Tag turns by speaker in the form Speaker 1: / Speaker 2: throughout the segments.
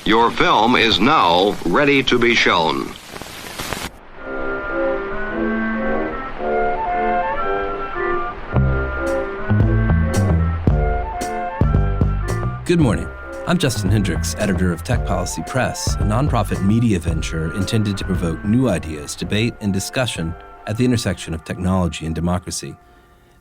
Speaker 1: Your film is now ready to be shown.
Speaker 2: Good morning. I'm Justin Hendricks, editor of Tech Policy Press, a nonprofit media venture intended to provoke new ideas, debate, and discussion at the intersection of technology and democracy.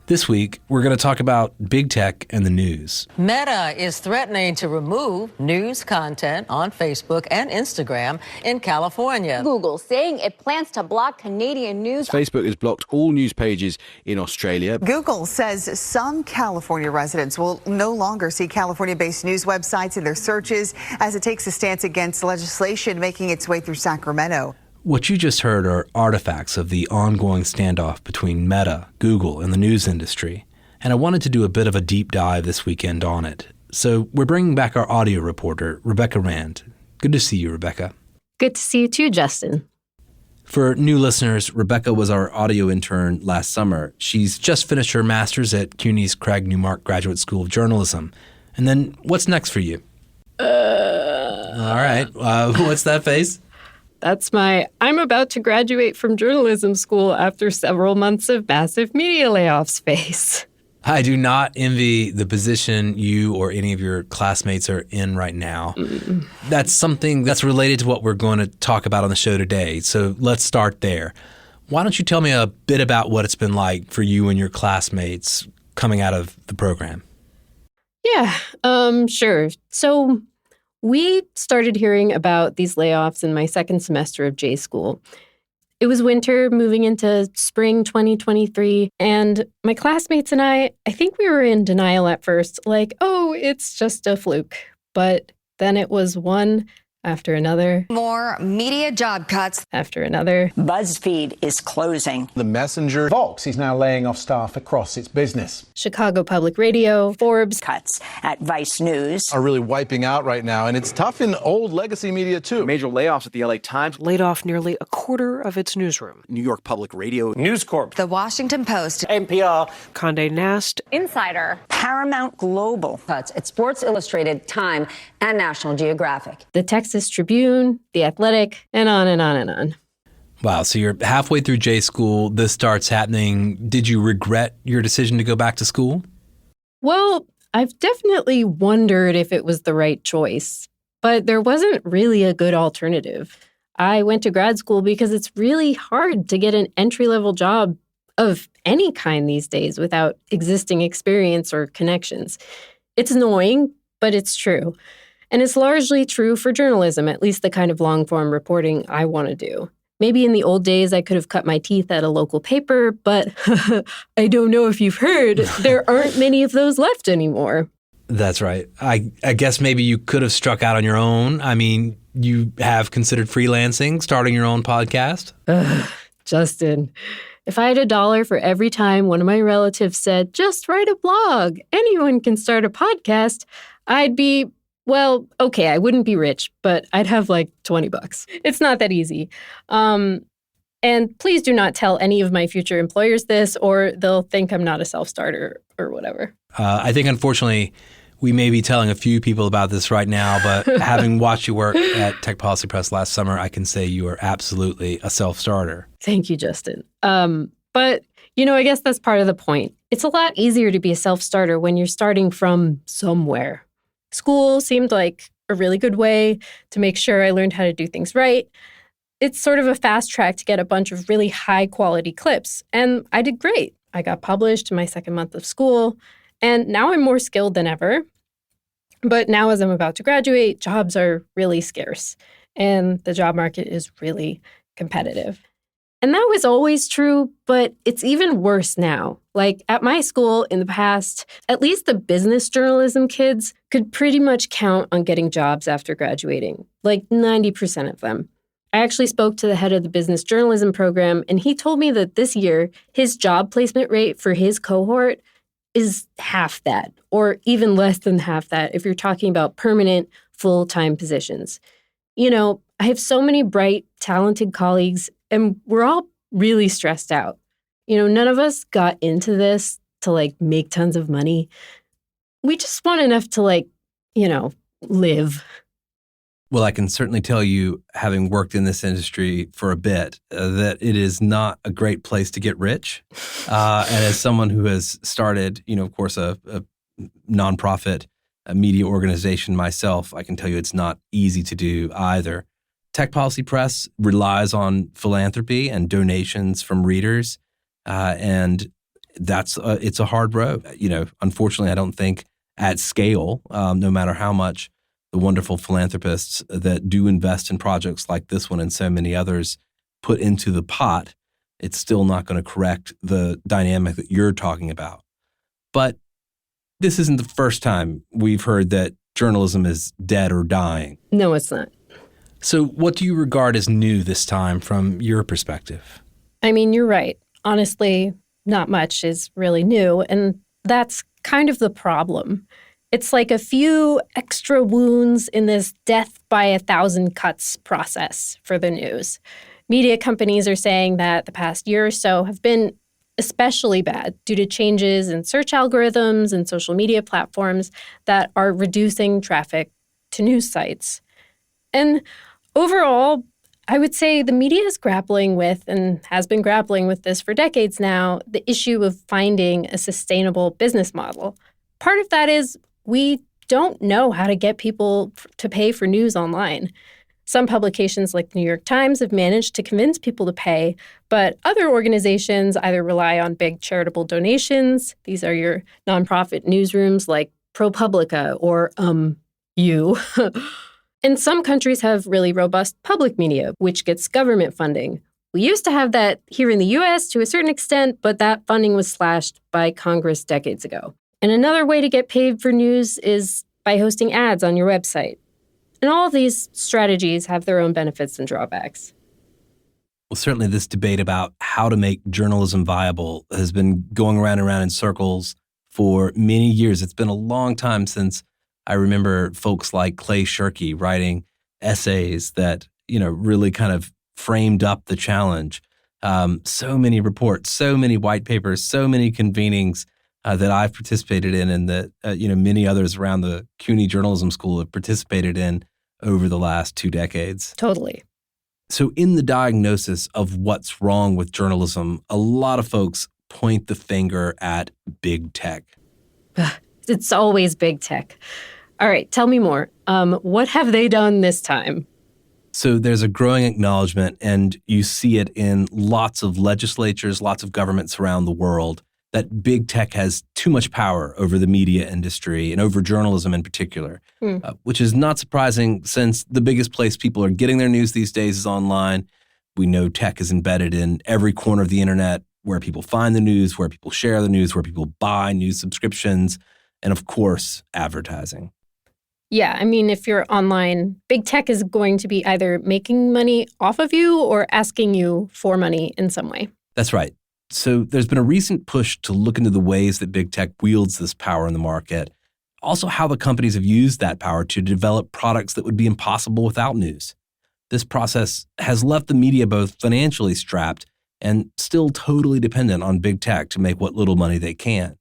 Speaker 2: This week, we're going to talk about big tech and the news.
Speaker 3: Meta is threatening to remove news content on Facebook and Instagram in California.
Speaker 4: Google saying it plans to block Canadian news.
Speaker 5: Facebook has blocked all news pages in Australia.
Speaker 6: Google says some California residents will no longer see California-based news websites in their searches as it takes a stance against legislation making its way through Sacramento.
Speaker 2: What you just heard are artifacts of the ongoing standoff between Meta, Google, and the news industry, and I wanted to do a bit of a deep dive this weekend on it. So we're bringing back our audio reporter, Rebecca Rand. Good to see you, Rebecca.
Speaker 7: Good to see you too, Justin.
Speaker 2: For new listeners, Rebecca was our audio intern last summer. She's just finished her master's at CUNY's Craig Newmark Graduate School of Journalism. And then what's next for you? All right. What's that face?
Speaker 7: That's I'm about to graduate from journalism school after several months of massive media layoffs face.
Speaker 2: I do not envy the position you or any of your classmates are in right now. That's something that's related to what we're going to talk about on the show today. So let's start there. Why don't you tell me a bit about what it's been like for you and your classmates coming out of the program?
Speaker 7: Yeah, sure. So we started hearing about these layoffs in my second semester of J School. It was winter, moving into spring 2023, and my classmates and I think we were in denial at first, like, oh, it's just a fluke. But then it was one after another.
Speaker 4: More media job cuts.
Speaker 7: After another.
Speaker 8: BuzzFeed is closing.
Speaker 9: The Messenger. Vox is now laying off staff across its business.
Speaker 7: Chicago Public Radio, Forbes.
Speaker 8: Cuts at Vice News
Speaker 10: are really wiping out right now, and it's tough in old legacy media, too.
Speaker 11: Major layoffs at the LA Times laid off nearly a quarter of its newsroom.
Speaker 12: New York Public Radio.
Speaker 9: News Corp.
Speaker 4: The Washington Post.
Speaker 9: NPR.
Speaker 11: Condé Nast.
Speaker 4: Insider.
Speaker 8: Paramount Global.
Speaker 3: Cuts at Sports Illustrated, Time, and National Geographic.
Speaker 7: The Texas Tribune, The Athletic, and on and on and on.
Speaker 2: Wow, so you're halfway through J School. This starts happening. Did you regret your decision to go back to school?
Speaker 7: Well, I've definitely wondered if it was the right choice, but there wasn't really a good alternative. I went to grad school because it's really hard to get an entry-level job of any kind these days without existing experience or connections. It's annoying, but it's true. And it's largely true for journalism, at least the kind of long-form reporting I want to do. Maybe in the old days I could have cut my teeth at a local paper, but I don't know if you've heard, there aren't many of those left anymore.
Speaker 2: That's right. I guess maybe you could have struck out on your own. I mean, you have considered freelancing, starting your own podcast?
Speaker 7: Justin, if I had $1 for every time one of my relatives said, just write a blog, anyone can start a podcast, I'd be, well, okay, I wouldn't be rich, but I'd have like $20. It's not that easy. And please do not tell any of my future employers this, or they'll think I'm not a self-starter or whatever.
Speaker 2: I think, unfortunately, we may be telling a few people about this right now, but having watched you work at Tech Policy Press last summer, I can say you are absolutely a self-starter.
Speaker 7: Thank you, Justin. But, I guess that's part of the point. It's a lot easier to be a self-starter when you're starting from somewhere. School seemed like a really good way to make sure I learned how to do things right. It's sort of a fast track to get a bunch of really high-quality clips, and I did great. I got published in my second month of school, and now I'm more skilled than ever. But now as I'm about to graduate, jobs are really scarce, and the job market is really competitive. And that was always true, but it's even worse now. Like at my school in the past, at least the business journalism kids could pretty much count on getting jobs after graduating, like 90% of them. I actually spoke to the head of the business journalism program, and he told me that this year, his job placement rate for his cohort is half that, or even less than half that if you're talking about permanent, full-time positions. I have so many bright, talented colleagues, and we're all really stressed out. None of us got into this to, make tons of money. We just want enough to, live.
Speaker 12: Well, I can certainly tell you, having worked in this industry for a bit, that it is not a great place to get rich. And as someone who has started, of course, a nonprofit media organization myself, I can tell you it's not easy to do either. Tech Policy Press relies on philanthropy and donations from readers, and it's a hard road. Unfortunately, I don't think at scale, no matter how much the wonderful philanthropists that do invest in projects like this one and so many others put into the pot, it's still not going to correct the dynamic that you're talking about. But this isn't the first time we've heard that journalism is dead or dying.
Speaker 7: No, it's not.
Speaker 2: So what do you regard as new this time from your perspective?
Speaker 7: I mean, you're right. Honestly, not much is really new, and that's kind of the problem. It's like a few extra wounds in this death by 1,000 cuts process for the news. Media companies are saying that the past year or so have been especially bad due to changes in search algorithms and social media platforms that are reducing traffic to news sites. And overall, I would say the media is grappling with, and has been grappling with this for decades now, the issue of finding a sustainable business model. Part of that is we don't know how to get people to pay for news online. Some publications like the New York Times have managed to convince people to pay, but other organizations either rely on big charitable donations. These are your nonprofit newsrooms like ProPublica or you. And some countries have really robust public media, which gets government funding. We used to have that here in the U.S. to a certain extent, but that funding was slashed by Congress decades ago. And another way to get paid for news is by hosting ads on your website. And all of these strategies have their own benefits and drawbacks.
Speaker 12: Well, certainly this debate about how to make journalism viable has been going around and around in circles for many years. It's been a long time since I remember folks like Clay Shirky writing essays that, really kind of framed up the challenge. So many reports, so many white papers, so many convenings that I've participated in, and that many others around the CUNY Journalism School have participated in over the last 2 decades.
Speaker 7: Totally.
Speaker 12: So in the diagnosis of what's wrong with journalism, a lot of folks point the finger at big tech.
Speaker 7: It's always big tech. All right, tell me more. What have they done this time?
Speaker 12: So there's a growing acknowledgement, and you see it in lots of legislatures, lots of governments around the world, that big tech has too much power over the media industry and over journalism in particular, which is not surprising since the biggest place people are getting their news these days is online. We know tech is embedded in every corner of the internet, where people find the news, where people share the news, where people buy news subscriptions, and of course, advertising.
Speaker 7: Yeah, I mean, if you're online, big tech is going to be either making money off of you or asking you for money in some way.
Speaker 12: That's right. So there's been a recent push to look into the ways that big tech wields this power in the market, also how the companies have used that power to develop products that would be impossible without news. This process has left the media both financially strapped and still totally dependent on big tech to make what little money they can.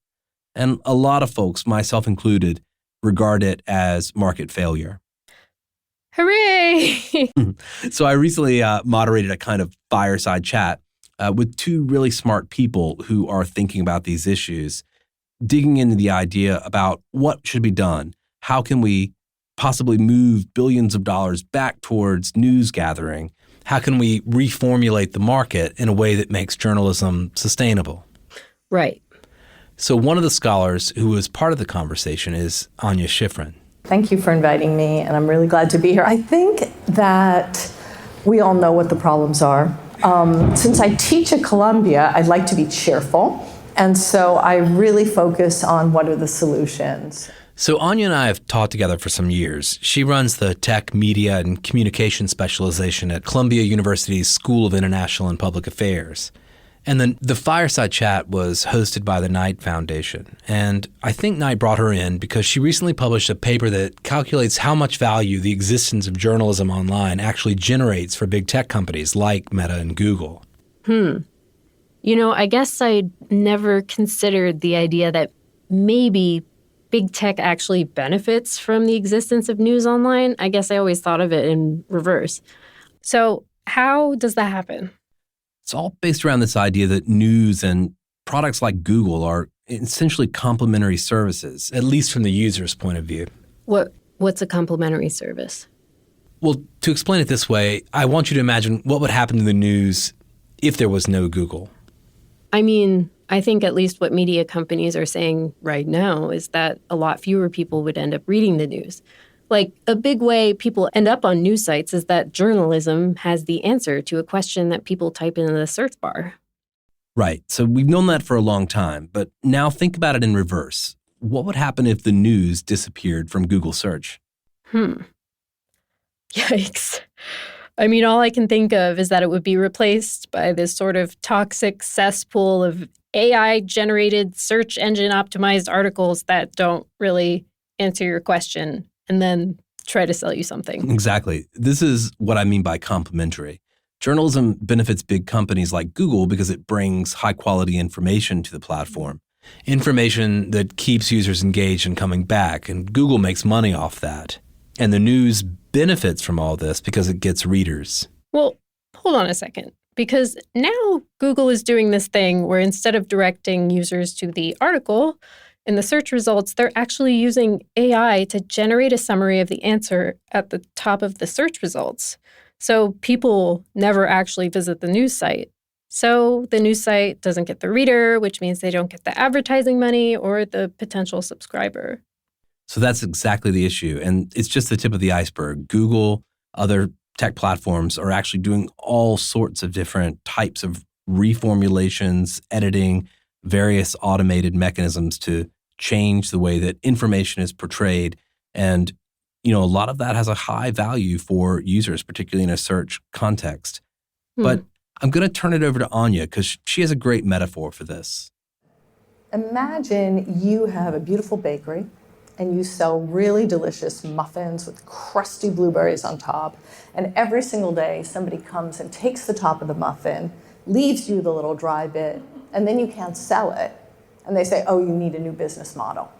Speaker 12: And a lot of folks, myself included, regard it as market failure.
Speaker 7: Hooray!
Speaker 12: So I recently moderated a kind of fireside chat with 2 really smart people who are thinking about these issues, digging into the idea about what should be done. How can we possibly move billions of dollars back towards news gathering?
Speaker 2: How can we reformulate the market in a way that makes journalism sustainable?
Speaker 7: Right.
Speaker 2: So one of the scholars who was part of the conversation is Anya Schifrin.
Speaker 13: Thank you for inviting me, and I'm really glad to be here. I think that we all know what the problems are. Since I teach at Columbia, I'd like to be cheerful. And so I really focus on what are the solutions.
Speaker 2: So Anya and I have taught together for some years. She runs the Tech, Media, and Communication specialization at Columbia University's School of International and Public Affairs. And then the fireside chat was hosted by the Knight Foundation. And I think Knight brought her in because she recently published a paper that calculates how much value the existence of journalism online actually generates for big tech companies like Meta and Google.
Speaker 7: I guess I never considered the idea that maybe big tech actually benefits from the existence of news online. I guess I always thought of it in reverse. So how does that happen?
Speaker 12: It's all based around this idea that news and products like Google are essentially complementary services.
Speaker 2: At least from the user's point of view.
Speaker 7: What's a complementary service?
Speaker 2: Well, to explain it this way, I want you to imagine what would happen to the news if there was no Google.
Speaker 7: I mean, I think at least what media companies are saying right now is that a lot fewer people would end up reading the news. Like, a big way people end up on news sites is that journalism has the answer to a question that people type into the search bar.
Speaker 12: Right. So we've known that for a long time. But now think about it in reverse. What would happen if the news disappeared from Google search?
Speaker 7: Yikes. I mean, all I can think of is that it would be replaced by this sort of toxic cesspool of AI-generated search engine optimized articles that don't really answer your question and then try to sell you something.
Speaker 12: Exactly. This is what I mean by complementary. Journalism benefits big companies like Google because it brings high-quality information to the platform.
Speaker 2: Information that keeps users engaged and coming back, and Google makes money off that. And the news benefits from all this because it gets readers.
Speaker 7: Well, hold on a second. Because now Google is doing this thing where instead of directing users to the article in the search results, they're actually using AI to generate a summary of the answer at the top of the search results. So people never actually visit the news site. So the news site doesn't get the reader, which means they don't get the advertising money or the potential subscriber.
Speaker 12: So that's exactly the issue. And it's just the tip of the iceberg. Google, other tech platforms are actually doing all sorts of different types of reformulations, editing, various automated mechanisms to change the way that information is portrayed. And, a lot of that has a high value for users, particularly in a search context. But I'm going to turn it over to Anya because she has a great metaphor for this.
Speaker 13: Imagine you have a beautiful bakery and you sell really delicious muffins with crusty blueberries on top. And every single day, somebody comes and takes the top of the muffin, leaves you the little dry bit, and then you can't sell it. And they say, oh, you need a new business model.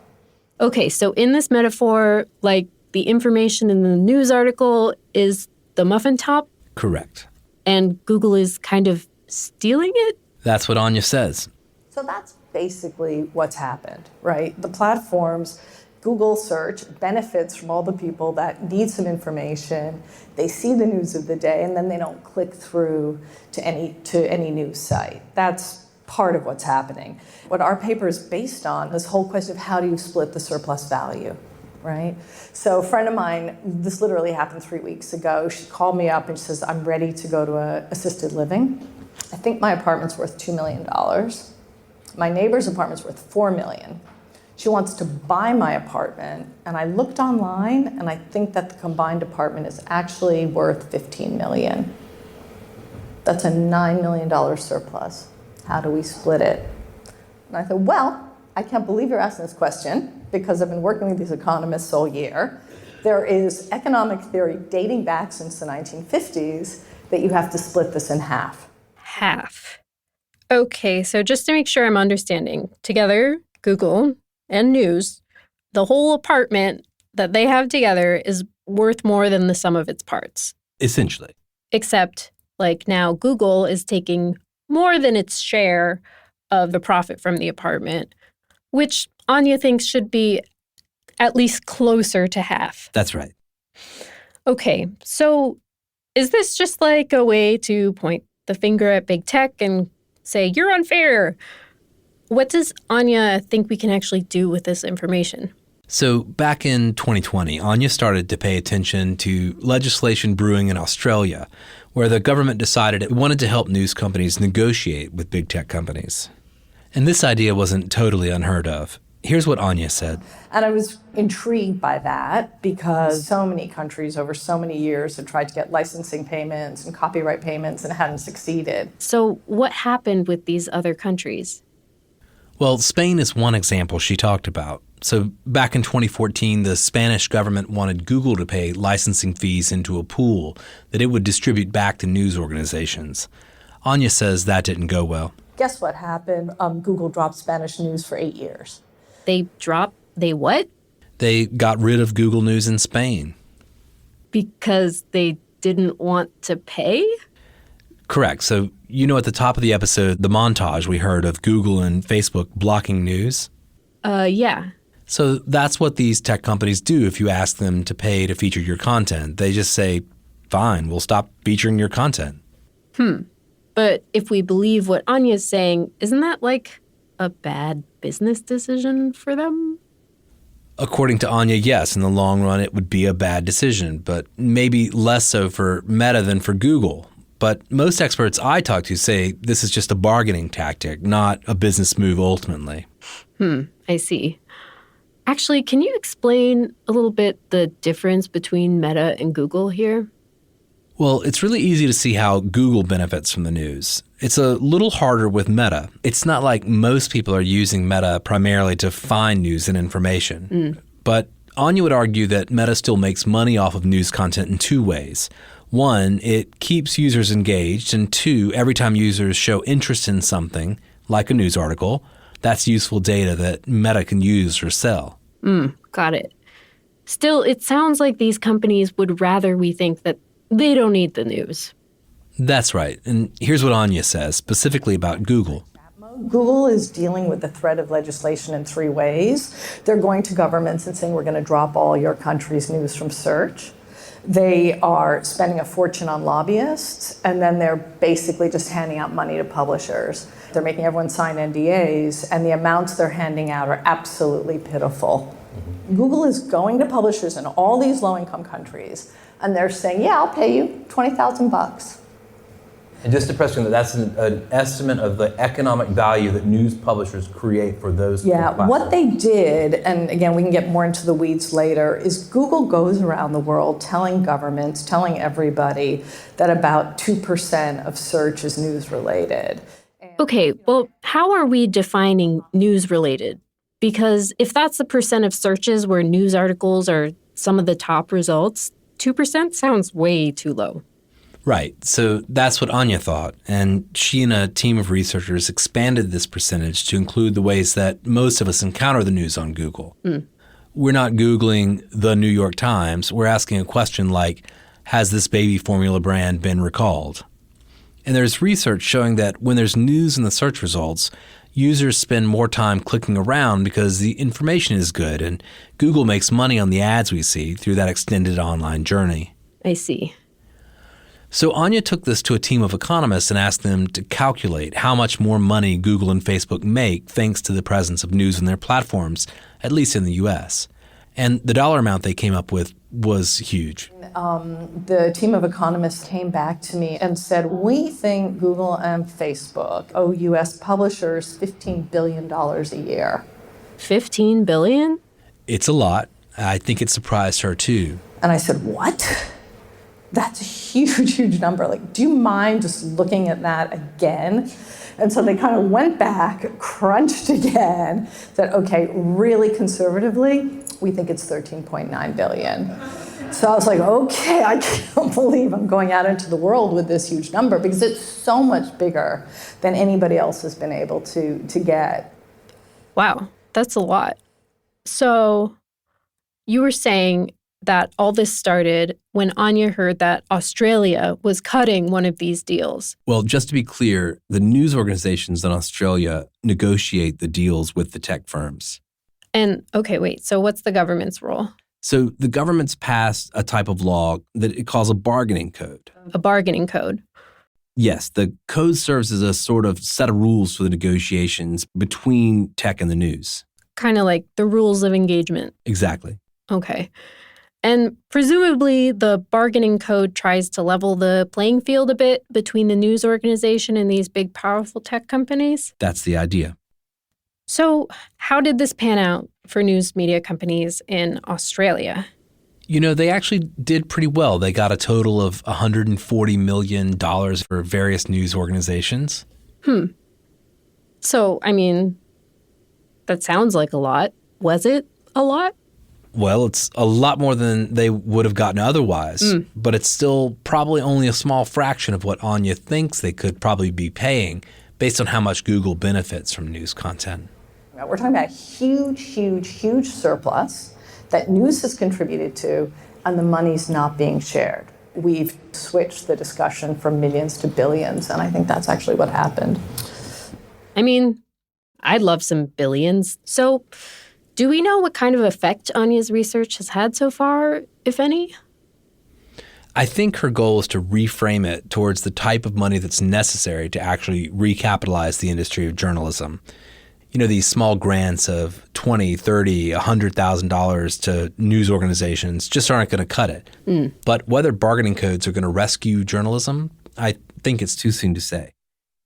Speaker 7: Okay, so in this metaphor, like the information in the news article is the muffin top?
Speaker 2: Correct.
Speaker 7: And Google is kind of stealing it?
Speaker 2: That's what Anya says.
Speaker 13: So that's basically what's happened, right? The platforms, Google search benefits from all the people that need some information. They see the news of the day and then they don't click through to any news site. That's part of what's happening. What our paper is based on, this whole question of how do you split the surplus value, right? So a friend of mine, this literally happened 3 weeks ago. She called me up and she says, I'm ready to go to an assisted living. I think my apartment's worth $2 million. My neighbor's apartment's worth $4 million. She wants to buy my apartment, and I looked online, and I think that the combined apartment is actually worth $15 million. That's a $9 million surplus. How do we split it? And I thought, well, I can't believe you're asking this question because I've been working with these economists all year. There is economic theory dating back since the 1950s that you have to split this in half.
Speaker 7: Half. Okay, so just to make sure I'm understanding, together, Google and news, the whole apartment that they have together is worth more than the sum of its parts.
Speaker 12: Essentially.
Speaker 7: Except, like now, Google is taking more than its share of the profit from the apartment, which Anya thinks should be at least closer to half.
Speaker 12: That's right.
Speaker 7: Okay, so is this just like a way to point the finger at big tech and say, you're unfair? What does Anya think we can actually do with this information?
Speaker 2: So back in 2020, Anya started to pay attention to legislation brewing in Australia, where the government decided it wanted to help news companies negotiate with big tech companies. And this idea wasn't totally unheard of. Here's what Anya said.
Speaker 13: And I was intrigued by that because so many countries over so many years have tried to get licensing payments and copyright payments and hadn't succeeded.
Speaker 7: So what happened with these other countries?
Speaker 2: Well, Spain is one example she talked about. So back in 2014, the Spanish government wanted Google to pay licensing fees into a pool that it would distribute back to news organizations. Anya says that didn't go well.
Speaker 13: Guess what happened? Google dropped Spanish news for 8 years.
Speaker 7: They dropped They what?
Speaker 2: They got rid of Google News in Spain.
Speaker 7: Because they didn't want to pay?
Speaker 2: Correct. So, at the top of the episode, the montage we heard of Google and Facebook blocking news?
Speaker 7: Yeah.
Speaker 2: So that's what these tech companies do if you ask them to pay to feature your content. They just say, fine, we'll stop featuring your content.
Speaker 7: But if we believe what Anya's saying, isn't that like a bad business decision for them?
Speaker 2: According to Anya, yes, in the long run, it would be a bad decision, but maybe less so for Meta than for Google. But most experts I talk to say this is just a bargaining tactic, not a business move ultimately.
Speaker 7: I see. Actually, can you explain a little bit the difference between Meta and Google here?
Speaker 2: Well, it's really easy to see how Google benefits from the news. It's a little harder with Meta. It's not like most people are using Meta primarily to find news and information. But Anya would argue that Meta still makes money off of news content in two ways. One, it keeps users engaged, and two, every time users show interest in something, like a news article, that's useful data that Meta can use or sell.
Speaker 7: Got it. Still, it sounds like these companies would rather we think that they don't need the news.
Speaker 2: That's right. And here's what Anya says, specifically about Google.
Speaker 13: Google is dealing with the threat of legislation in three ways. They're going to governments and saying, we're going to drop all your country's news from search. They are spending a fortune on lobbyists, and then they're basically just handing out money to publishers. They're making everyone sign NDAs, and the amounts they're handing out are absolutely pitiful. Google is going to publishers in all these low-income countries, and they're saying, yeah, I'll pay you $20,000.
Speaker 14: And just to press you, that's an estimate of the economic value that news publishers create for those.
Speaker 13: Yeah, what they did, and again, we can get more into the weeds later, is Google goes around the world telling governments, telling everybody that about 2% of search is news related.
Speaker 7: Okay, well, how are we defining news related? Because if that's the percent of searches where news articles are some of the top results, 2% sounds way too low.
Speaker 2: Right. So that's what Anya thought. And she and a team of researchers expanded this percentage to include the ways that most of us encounter the news on Google. We're not Googling the New York Times. We're asking a question like, has this baby formula brand been recalled? And there's research showing that when there's news in the search results, users spend more time clicking around because the information is good, and Google makes money on the ads we see through that extended online journey.
Speaker 7: I see.
Speaker 2: So Anya took this to a team of economists and asked them to calculate how much more money Google and Facebook make thanks to the presence of news on their platforms, at least in the U.S. And the dollar amount they came up with was huge.
Speaker 13: The team of economists came back to me and said, we think Google and Facebook owe U.S. publishers $15 billion a year.
Speaker 7: $15 billion?
Speaker 2: It's a lot. I think it surprised her, too.
Speaker 13: And I said, what? That's a huge, huge number. Like, do you mind just looking at that again? And so they kind of went back, crunched again, said, okay, really conservatively, we think it's $13.9 billion. So I was like, okay, I can't believe I'm going out into the world with this huge number because it's so much bigger than anybody else has been able to get.
Speaker 7: Wow, that's a lot. So you were saying that all this started when Anya heard that Australia was cutting one of these deals.
Speaker 12: Well, just to be clear, the news organizations in Australia negotiate the deals with the tech firms.
Speaker 7: And, okay, wait, so what's the government's role?
Speaker 12: So the government's passed a type of law that it calls a bargaining code.
Speaker 7: A bargaining code?
Speaker 12: Yes, the code serves as a sort of set of rules for the negotiations between tech and the news.
Speaker 7: Kind of like the rules of engagement.
Speaker 12: Exactly.
Speaker 7: Okay. And presumably the bargaining code tries to level the playing field a bit between the news organization and these big, powerful tech companies?
Speaker 12: That's the idea.
Speaker 7: So how did this pan out for news media companies in Australia?
Speaker 2: You know, they actually did pretty well. They got a total of $140 million for various news organizations.
Speaker 7: So, I mean, that sounds like a lot. Was it a lot?
Speaker 2: Well, it's a lot more than they would have gotten otherwise, but it's still probably only a small fraction of what Anya thinks they could probably be paying based on how much Google benefits from news content.
Speaker 13: We're talking about huge surplus that news has contributed to, and the money's not being shared. We've switched the discussion from millions to billions, and I think that's actually what happened.
Speaker 7: I mean, I'd love some billions. So, do we know what kind of effect Anya's research has had so far, if any?
Speaker 2: I think her goal is to reframe it towards the type of money that's necessary to actually recapitalize the industry of journalism. You know, these small grants of $20, $30, $100,000 to news organizations just aren't going to cut it. But whether bargaining codes are going to rescue journalism, I think it's too soon to say.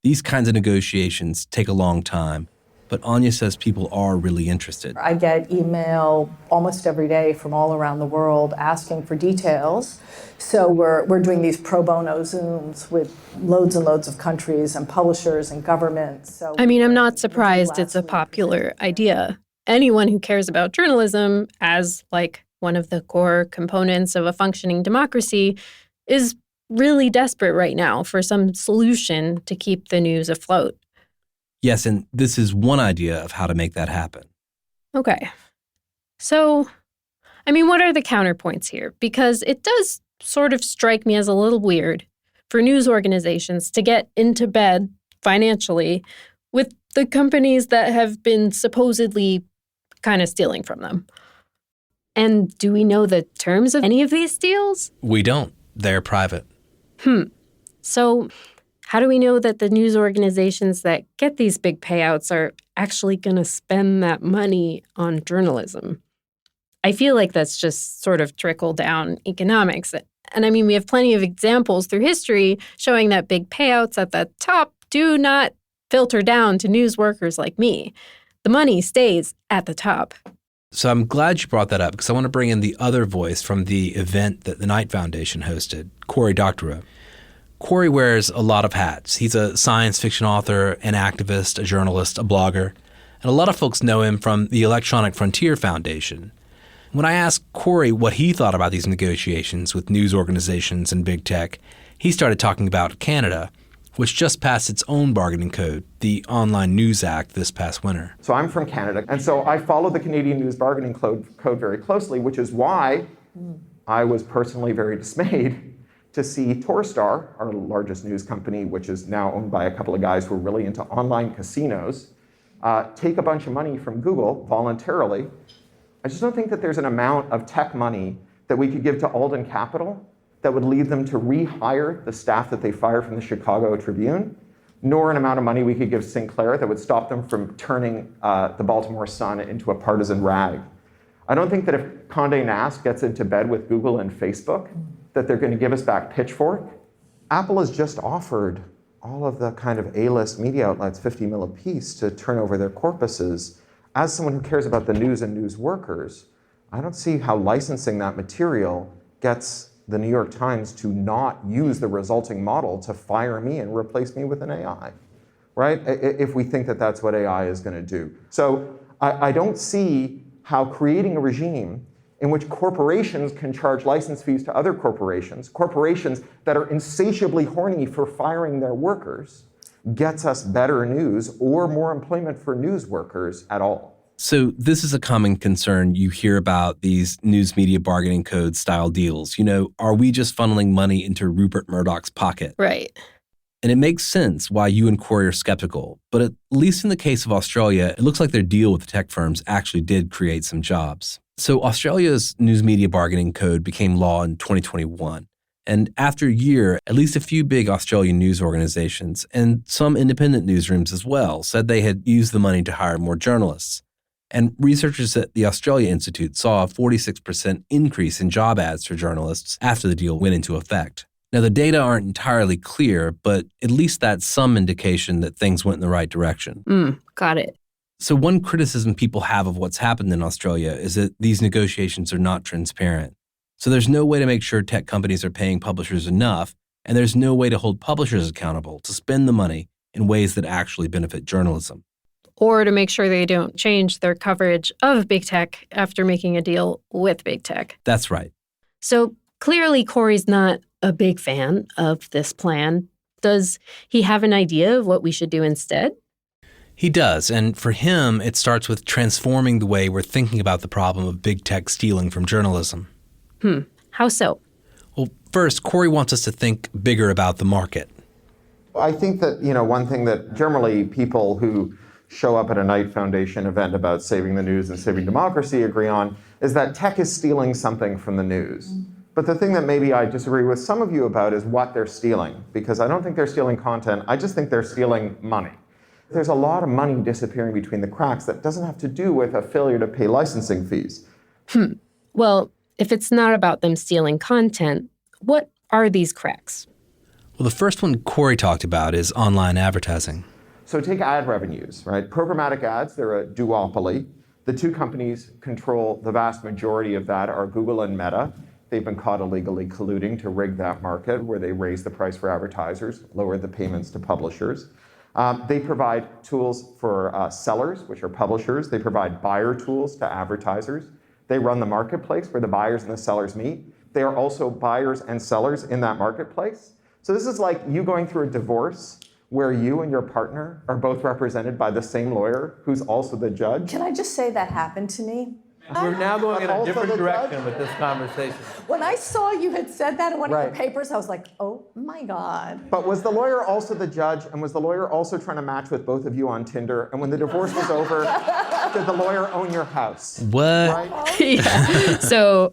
Speaker 2: These kinds of negotiations take a long time, but Anya says people are really interested.
Speaker 13: I get email almost every day from all around the world asking for details. So we're doing these pro bono Zooms with loads and loads of countries and publishers and governments. So
Speaker 7: I mean, I'm not surprised it's a popular idea. Anyone who cares about journalism as like one of the core components of a functioning democracy is really desperate right now for some solution to keep the news afloat.
Speaker 12: Yes, and this is one idea of how to make that happen.
Speaker 7: Okay. So, I mean, what are the counterpoints here? Because it does sort of strike me as a little weird for news organizations to get into bed financially with the companies that have been supposedly kind of stealing from them. And do we know the terms of any of these deals?
Speaker 2: We don't. They're private.
Speaker 7: So how do we know that the news organizations that get these big payouts are actually going to spend that money on journalism? I feel like that's just sort of trickle-down economics. And I mean, we have plenty of examples through history showing that big payouts at the top do not filter down to news workers like me. The money stays at the top.
Speaker 2: So I'm glad you brought that up because I want to bring in the other voice from the event that the Knight Foundation hosted, Cory Doctorow. Cory wears a lot of hats. He's a science fiction author, an activist, a journalist, a blogger, and a lot of folks know him from the Electronic Frontier Foundation. When I asked Cory what he thought about these negotiations with news organizations and big tech, he started talking about Canada, which just passed its own bargaining code, the Online News Act, this past winter.
Speaker 15: So I'm from Canada, and so I follow the Canadian News Bargaining Code very closely, which is why I was personally very dismayed to see Torstar, our largest news company, which is now owned by a couple of guys who are really into online casinos, take a bunch of money from Google voluntarily. I just don't think that there's an amount of tech money that we could give to Alden Capital that would lead them to rehire the staff that they fired from the Chicago Tribune, nor an amount of money we could give Sinclair that would stop them from turning the Baltimore Sun into a partisan rag. I don't think that if Condé Nast gets into bed with Google and Facebook, that they're going to give us back Pitchfork. Apple has just offered all of the kind of A-list media outlets $50 million apiece to turn over their corpuses. As someone who cares about the news and news workers, I don't see how licensing that material gets the New York Times to not use the resulting model to fire me and replace me with an AI, right? If we think that that's what AI is going to do. So I don't see how creating a regime in which corporations can charge license fees to other corporations that are insatiably horny for firing their workers, gets us better news or more employment for news workers at all.
Speaker 12: So this is a common concern you hear about these news media bargaining code style deals. You know, are we just funneling money into Rupert Murdoch's pocket?
Speaker 7: Right.
Speaker 12: And it makes sense why you and Cory are skeptical. But at least in the case of Australia, it looks like their deal with the tech firms actually did create some jobs. So Australia's news media bargaining code became law in 2021. And after a year, at least a few big Australian news organizations and some independent newsrooms as well said they had used the money to hire more journalists. And researchers at the Australia Institute saw a 46% increase in job ads for journalists after the deal went into effect. Now, the data aren't entirely clear, but at least that's some indication that things went in the right direction.
Speaker 7: Got it.
Speaker 12: So one criticism people have of what's happened in Australia is that these negotiations are not transparent. So there's no way to make sure tech companies are paying publishers enough, and there's no way to hold publishers accountable to spend the money in ways that actually benefit journalism.
Speaker 7: Or to make sure they don't change their coverage of big tech after making a deal with big tech.
Speaker 12: That's right.
Speaker 7: So clearly Cory's not a big fan of this plan. Does he have an idea of what we should do instead?
Speaker 2: He does, and for him, it starts with transforming the way we're thinking about the problem of big tech stealing from journalism.
Speaker 7: How so?
Speaker 2: Well, first, Corey wants us to think bigger about the market.
Speaker 15: I think that, one thing that generally people who show up at a Knight Foundation event about saving the news and saving democracy agree on is that tech is stealing something from the news. But the thing that maybe I disagree with some of you about is what they're stealing, because I don't think they're stealing content. I just think they're stealing money. There's a lot of money disappearing between the cracks that doesn't have to do with a failure to pay licensing fees.
Speaker 7: Well, if it's not about them stealing content, what are these cracks?
Speaker 2: Well, the first one Corey talked about is online advertising.
Speaker 15: So take ad revenues, right? Programmatic ads, they're a duopoly. The two companies control the vast majority of that are Google and Meta. They've been caught illegally colluding to rig that market where they raise the price for advertisers, lower the payments to publishers. They provide tools for sellers, which are publishers. They provide buyer tools to advertisers. They run the marketplace where the buyers and the sellers meet. They are also buyers and sellers in that marketplace. So this is like you going through a divorce where you and your partner are both represented by the same lawyer who's also the judge.
Speaker 13: Can I just say that happened to me?
Speaker 14: We're now going in a different direction with this conversation.
Speaker 13: When I saw you had said that in one
Speaker 15: Right.
Speaker 13: of the papers, I was like, oh my God.
Speaker 15: But was the lawyer also the judge? And was the lawyer also trying to match with both of you on Tinder? And when the divorce was over, did the lawyer own your house?
Speaker 2: What?
Speaker 15: Right?
Speaker 7: Yeah. So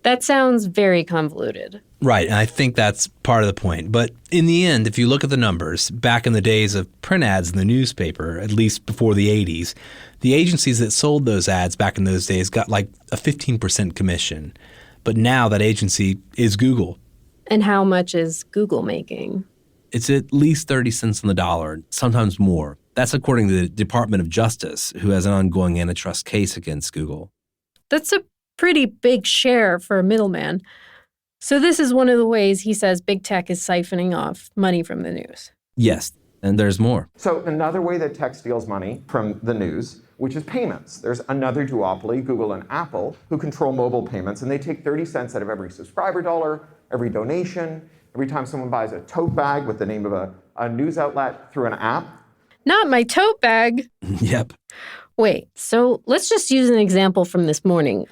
Speaker 7: that sounds very convoluted.
Speaker 2: Right, and I think that's part of the point. But in the end, if you look at the numbers, back in the days of print ads in the newspaper, at least before the 80s, the agencies that sold those ads back in those days got like a 15% commission. But now that agency is Google.
Speaker 7: And how much is Google making?
Speaker 12: It's at least 30 cents on the dollar, sometimes more. That's according to the Department of Justice, who has an ongoing antitrust case against Google.
Speaker 7: That's a pretty big share for a middleman. So this is one of the ways he says big tech is siphoning off money from the news.
Speaker 12: Yes, and there's more.
Speaker 15: So another way that tech steals money from the news, which is payments. There's another duopoly, Google and Apple, who control mobile payments, and they take 30 cents out of every subscriber dollar, every donation, every time someone buys a tote bag with the name of a news outlet through an app.
Speaker 7: Not my tote bag.
Speaker 12: Yep.
Speaker 7: Wait, so let's just use an example from this morning.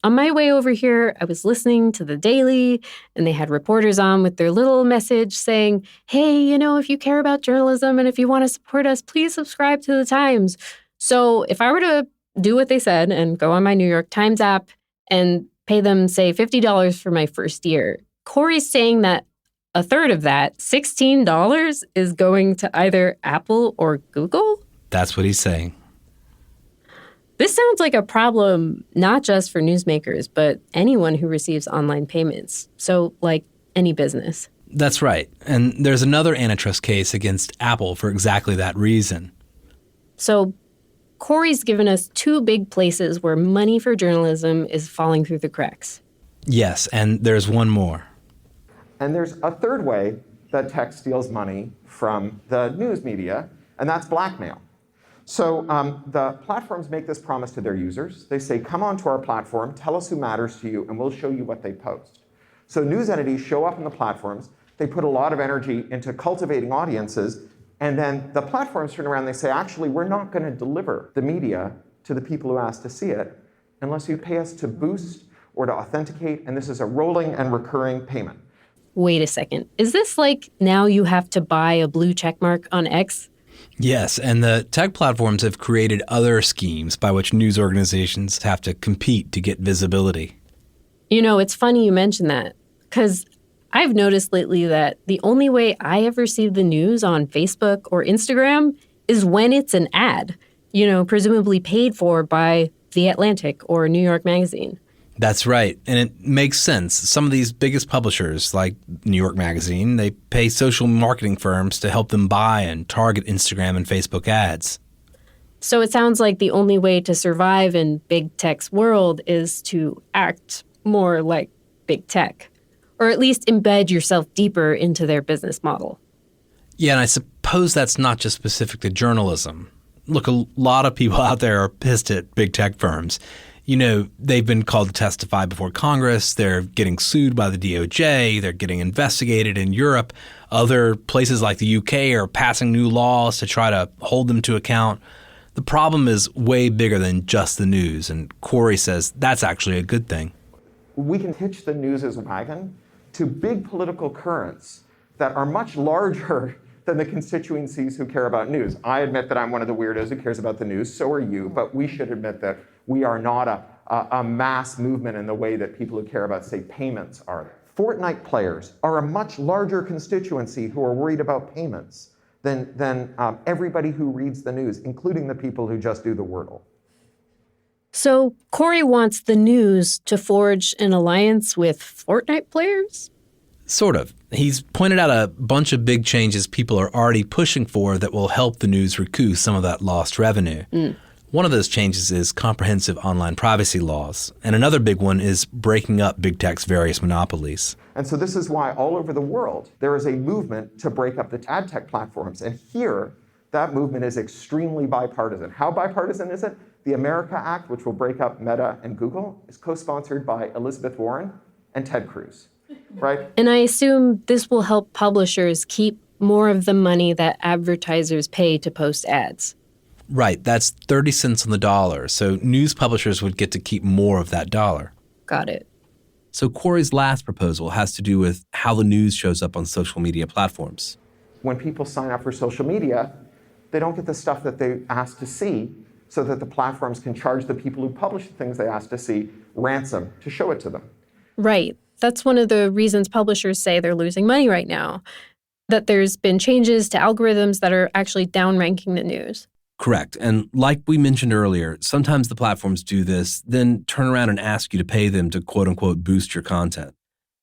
Speaker 7: On my way over here, I was listening to the Daily, and they had reporters on with their little message saying, hey, if you care about journalism and if you want to support us, please subscribe to the Times. So if I were to do what they said and go on my New York Times app and pay them, say, $50 for my first year, Corey's saying that a third of that, $16, is going to either Apple or Google?
Speaker 2: That's what he's saying.
Speaker 7: This sounds like a problem not just for newsmakers, but anyone who receives online payments. So, like any business.
Speaker 2: That's right. And there's another antitrust case against Apple for exactly that reason.
Speaker 7: So, Corey's given us two big places where money for journalism is falling through the cracks.
Speaker 2: Yes, and there's one more.
Speaker 15: And there's a third way that tech steals money from the news media, and that's blackmail. So the platforms make this promise to their users. They say, come onto our platform, tell us who matters to you, and we'll show you what they post. So news entities show up on the platforms. They put a lot of energy into cultivating audiences. And then the platforms turn around and they say, actually, we're not going to deliver the media to the people who ask to see it unless you pay us to boost or to authenticate. And this is a rolling and recurring payment.
Speaker 7: Wait a second. Is this like now you have to buy a blue checkmark on X?
Speaker 2: Yes, and the tech platforms have created other schemes by which news organizations have to compete to get visibility.
Speaker 7: It's funny you mention that, because I've noticed lately that the only way I ever see the news on Facebook or Instagram is when it's an ad, presumably paid for by The Atlantic or New York Magazine.
Speaker 2: That's right, and it makes sense. Some of these biggest publishers, like New York Magazine, they pay social marketing firms to help them buy and target Instagram and Facebook ads.
Speaker 7: So it sounds like the only way to survive in big tech's world is to act more like big tech, or at least embed yourself deeper into their business model.
Speaker 2: Yeah, and I suppose that's not just specific to journalism. Look, a lot of people out there are pissed at big tech firms. You know, they've been called to testify before Congress. They're getting sued by the DOJ. They're getting investigated in Europe. Other places like the UK are passing new laws to try to hold them to account. The problem is way bigger than just the news, and Corey says that's actually a good thing.
Speaker 15: We can hitch the news' wagon to big political currents that are much larger than the constituencies who care about news. I admit that I'm one of the weirdos who cares about the news, so are you, but we should admit that we are not a mass movement in the way that people who care about, say, payments are. Fortnite players are a much larger constituency who are worried about payments than everybody who reads the news, including the people who just do the Wordle.
Speaker 7: So Corey wants the news to forge an alliance with Fortnite players?
Speaker 2: Sort of. He's pointed out a bunch of big changes people are already pushing for that will help the news recoup some of that lost revenue. One of those changes is comprehensive online privacy laws, and another big one is breaking up big tech's various monopolies.
Speaker 15: And so this is why all over the world there is a movement to break up the ad tech platforms. And here, that movement is extremely bipartisan. How bipartisan is it? The America Act, which will break up Meta and Google, is co-sponsored by Elizabeth Warren and Ted Cruz, right?
Speaker 7: And I assume this will help publishers keep more of the money that advertisers pay to post ads.
Speaker 2: Right, that's 30 cents on the dollar, so news publishers would get to keep more of that dollar.
Speaker 7: Got it.
Speaker 12: So Corey's last proposal has to do with how the news shows up on social media platforms.
Speaker 15: When people sign up for social media, they don't get the stuff that they ask to see, so that the platforms can charge the people who publish the things they ask to see ransom to show it to them.
Speaker 7: Right. That's one of the reasons publishers say they're losing money right now, that there's been changes to algorithms that are actually downranking the news.
Speaker 12: Correct. And like we mentioned earlier, sometimes the platforms do this, then turn around and ask you to pay them to quote unquote boost your content.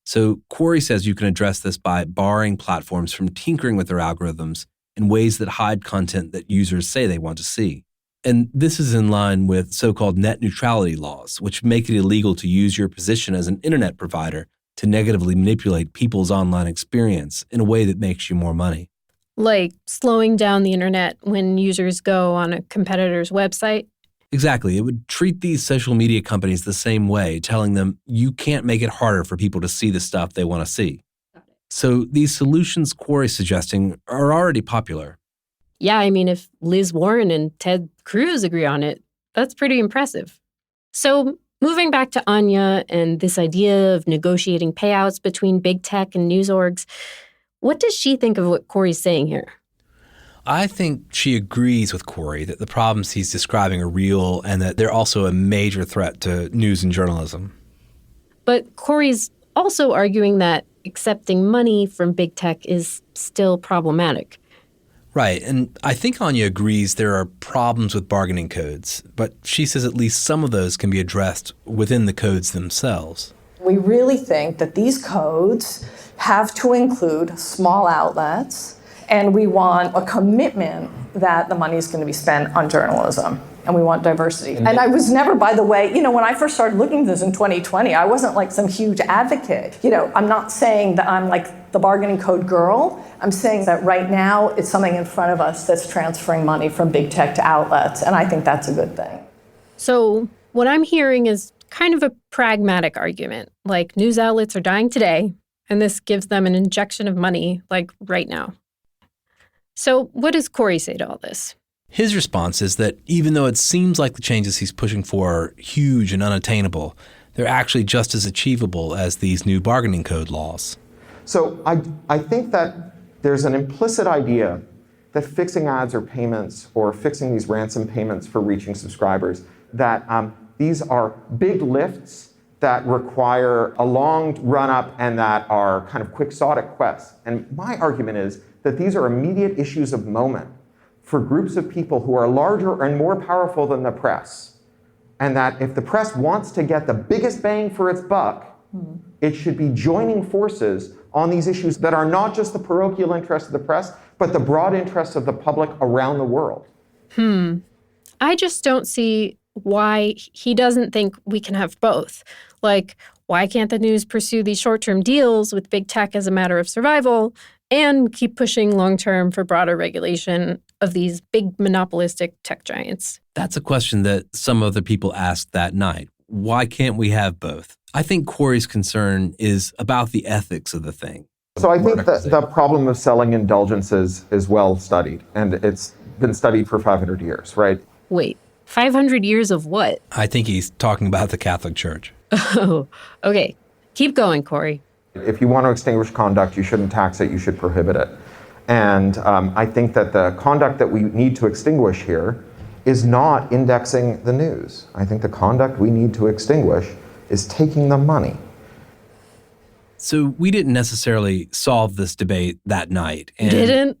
Speaker 12: So Corey says you can address this by barring platforms from tinkering with their algorithms in ways that hide content that users say they want to see. And this is in line with so-called net neutrality laws, which make it illegal to use your position as an internet provider to negatively manipulate people's online experience in a way that makes you more money.
Speaker 7: Like slowing down the internet when users go on a competitor's website?
Speaker 12: Exactly. It would treat these social media companies the same way, telling them you can't make it harder for people to see the stuff they want to see. So these solutions Corey's suggesting are already popular.
Speaker 7: Yeah, I mean, if Liz Warren and Ted Cruz agree on it, that's pretty impressive. So moving back to Anya and this idea of negotiating payouts between big tech and news orgs, what does she think of what Corey's saying here?
Speaker 2: I think she agrees with Corey that the problems he's describing are real and that they're also a major threat to news and journalism.
Speaker 7: But Corey's also arguing that accepting money from big tech is still problematic.
Speaker 2: Right, and I think Anya agrees there are problems with bargaining codes, but she says at least some of those can be addressed within the codes themselves.
Speaker 13: We really think that these codes have to include small outlets, and we want a commitment that the money is going to be spent on journalism, and we want diversity. And I was never, by the way, when I first started looking at this in 2020, I wasn't like some huge advocate. I'm not saying that I'm like the bargaining code girl. I'm saying that right now it's something in front of us that's transferring money from big tech to outlets, and I think that's a good thing.
Speaker 7: So what I'm hearing is kind of a pragmatic argument, like news outlets are dying today, and this gives them an injection of money, like right now. So what does Corey say to all this?
Speaker 2: His response is that even though it seems like the changes he's pushing for are huge and unattainable, they're actually just as achievable as these new bargaining code laws.
Speaker 15: So I think that there's an implicit idea that fixing ads or payments or fixing these ransom payments for reaching subscribers, that these are big lifts that require a long run-up and that are kind of quixotic quests. And my argument is that these are immediate issues of moment for groups of people who are larger and more powerful than the press. And that if the press wants to get the biggest bang for its buck, it should be joining forces on these issues that are not just the parochial interests of the press, but the broad interests of the public around the world.
Speaker 7: I just don't see why he doesn't think we can have both. Like, why can't the news pursue these short-term deals with big tech as a matter of survival and keep pushing long-term for broader regulation of these big monopolistic tech giants?
Speaker 12: That's a question that some other people asked that night. why can't we have both? I think Corey's concern is about the ethics of the thing.
Speaker 15: So I think that the problem of selling indulgences is well studied, and it's been studied for 500 years, right?
Speaker 7: Wait, 500 years of what?
Speaker 2: I think he's talking about the Catholic Church.
Speaker 7: Oh, okay. Keep going, Corey.
Speaker 15: If you want to extinguish conduct, you shouldn't tax it, you should prohibit it. And I think that the conduct that we need to extinguish here is not indexing the news. I think the conduct we need to extinguish is taking the money.
Speaker 12: So we didn't necessarily solve this debate that night. And
Speaker 7: Didn't?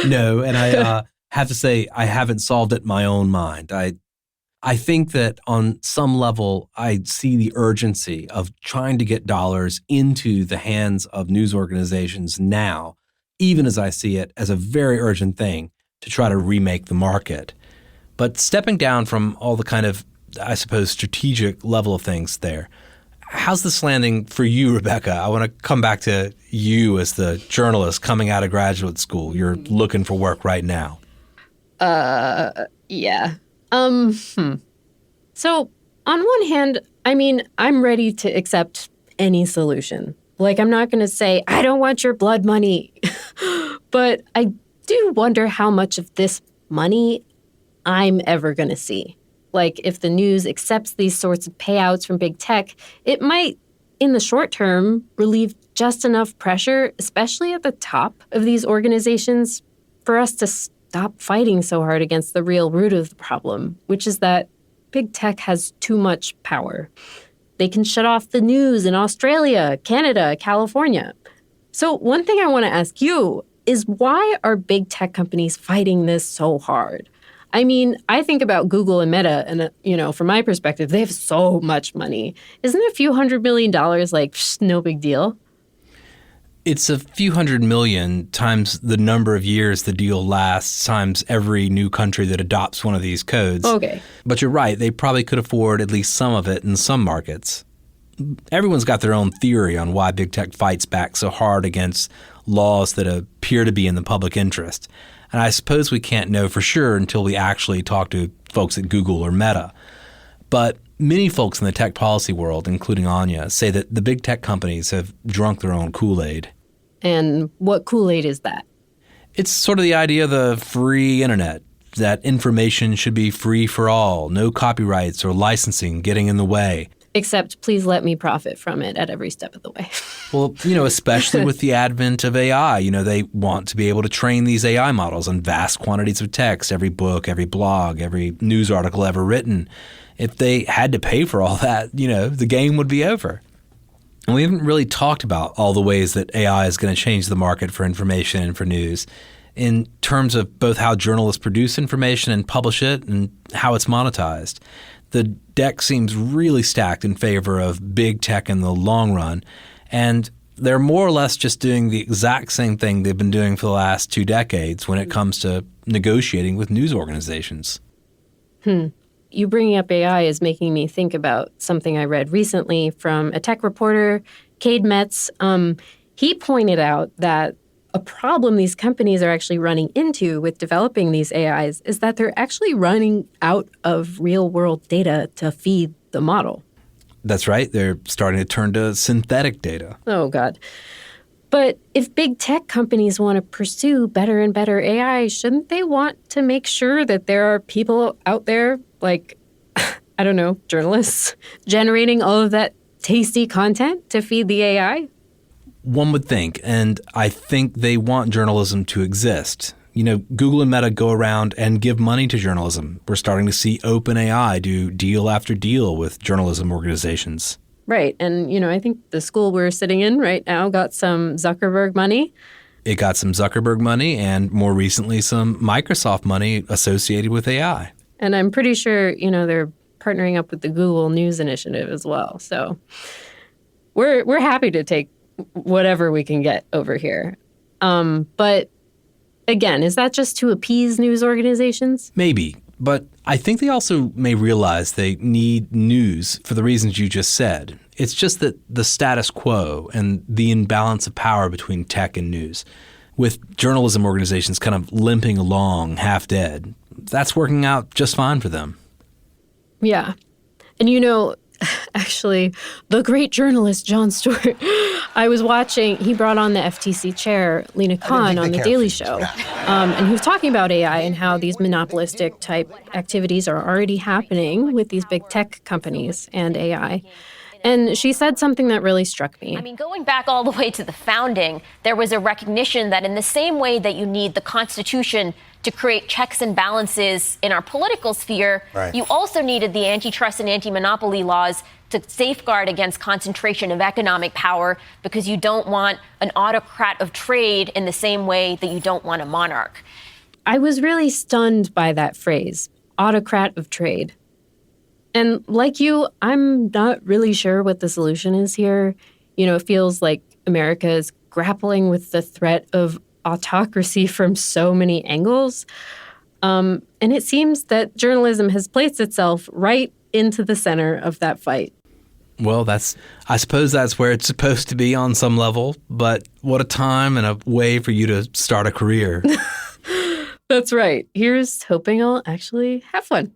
Speaker 12: No, and I have to say I haven't solved it in my own mind. I think that on some level, I see the urgency of trying to get dollars into the hands of news organizations now, even as I see it as a very urgent thing to try to remake the market. But stepping down from all the kind of, I suppose, strategic level of things there, how's this landing for you, Rebecca? I want to come back to you as the journalist coming out of graduate school. You're looking for work right now.
Speaker 7: Yeah. So on one hand, I mean, I'm ready to accept any solution. Like, I'm not going to say, I don't want your blood money. But I do wonder how much of this money I'm ever going to see. Like, if the news accepts these sorts of payouts from big tech, it might, in the short term, relieve just enough pressure, especially at the top of these organizations, for us to stop fighting so hard against the real root of the problem, which is that big tech has too much power. They can shut off the news in Australia, Canada, California. So one thing I want to ask you is, why are big tech companies fighting this so hard? I mean, I think about Google and Meta, and, from my perspective, they have so much money. Isn't a few $100 million like no big deal?
Speaker 2: It's a few $100 million times the number of years the deal lasts times every new country that adopts one of these codes.
Speaker 7: Okay.
Speaker 2: But you're right. They probably could afford at least some of it in some markets. Everyone's got their own theory on why big tech fights back so hard against laws that appear to be in the public interest. And I suppose we can't know for sure until we actually talk to folks at Google or Meta. But many folks in the tech policy world, including Anya, say that the big tech companies have drunk their own Kool-Aid.
Speaker 7: And what Kool-Aid is that?
Speaker 2: It's sort of the idea of the free internet, that information should be free for all, no copyrights or licensing getting in the way.
Speaker 7: Except please let me profit from it at every step of the way.
Speaker 2: Well, especially with the advent of AI, they want to be able to train these AI models on vast quantities of text, every book, every blog, every news article ever written. If they had to pay for all that, the game would be over. And we haven't really talked about all the ways that AI is going to change the market for information and for news in terms of both how journalists produce information and publish it and how it's monetized. The deck seems really stacked in favor of big tech in the long run, and they're more or less just doing the exact same thing they've been doing for the last 2 decades when it comes to negotiating with news organizations.
Speaker 7: You bringing up AI is making me think about something I read recently from a tech reporter, Cade Metz. He pointed out that a problem these companies are actually running into with developing these AIs is that they're actually running out of real-world data to feed the model.
Speaker 2: That's right. They're starting to turn to synthetic data.
Speaker 7: Oh, God. But if big tech companies want to pursue better and better AI, shouldn't they want to make sure that there are people out there, like, I don't know, journalists, generating all of that tasty content to feed the AI?
Speaker 2: One would think, and I think they want journalism to exist. Google and Meta go around and give money to journalism. We're starting to see OpenAI do deal after deal with journalism organizations.
Speaker 7: Right. And, I think the school we're sitting in right now got some Zuckerberg money.
Speaker 2: It got some Zuckerberg money and more recently some Microsoft money associated with AI.
Speaker 7: And I'm pretty sure, they're partnering up with the Google News Initiative as well. So we're happy to take whatever we can get over here. But again, is that just to appease news organizations?
Speaker 2: Maybe. But I think they also may realize they need news for the reasons you just said. It's just that the status quo and the imbalance of power between tech and news, with journalism organizations kind of limping along half dead, that's working out just fine for them.
Speaker 7: Yeah. And you know, actually, the great journalist Jon Stewart, I was watching, he brought on the FTC chair, Lena Khan, on The Daily Show. And he was talking about AI and how these monopolistic type activities are already happening with these big tech companies and AI. And she said something that really struck me.
Speaker 16: I mean, going back all the way to the founding, there was a recognition that in the same way that you need the Constitution to create checks and balances in our political sphere, you also needed the antitrust and anti-monopoly laws to safeguard against concentration of economic power, because you don't want an autocrat of trade in the same way that you don't want a monarch.
Speaker 7: I was really stunned by that phrase, autocrat of trade. And like you, I'm not really sure what the solution is here. You know, it feels like America is grappling with the threat of autocracy from so many angles. And it seems that journalism has placed itself right into the center of that fight.
Speaker 2: Well, I suppose that's where it's supposed to be on some level, but what a time and a way for you to start a career.
Speaker 7: That's right. Here's hoping I'll actually have one.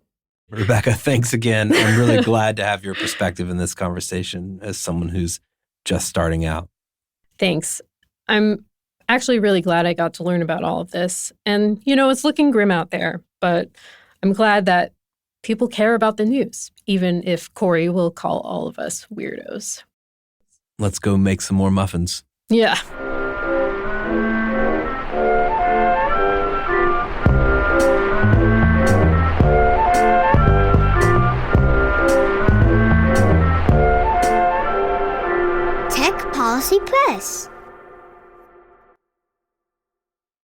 Speaker 12: Rebecca, thanks again. I'm really glad to have your perspective in this conversation as someone who's just starting out.
Speaker 7: Thanks. I'm actually really glad I got to learn about all of this. And, you know, it's looking grim out there, but I'm glad that people care about the news, even if Corey will call all of us weirdos.
Speaker 12: Let's go make some more muffins.
Speaker 7: Yeah.
Speaker 17: Tech Policy Press.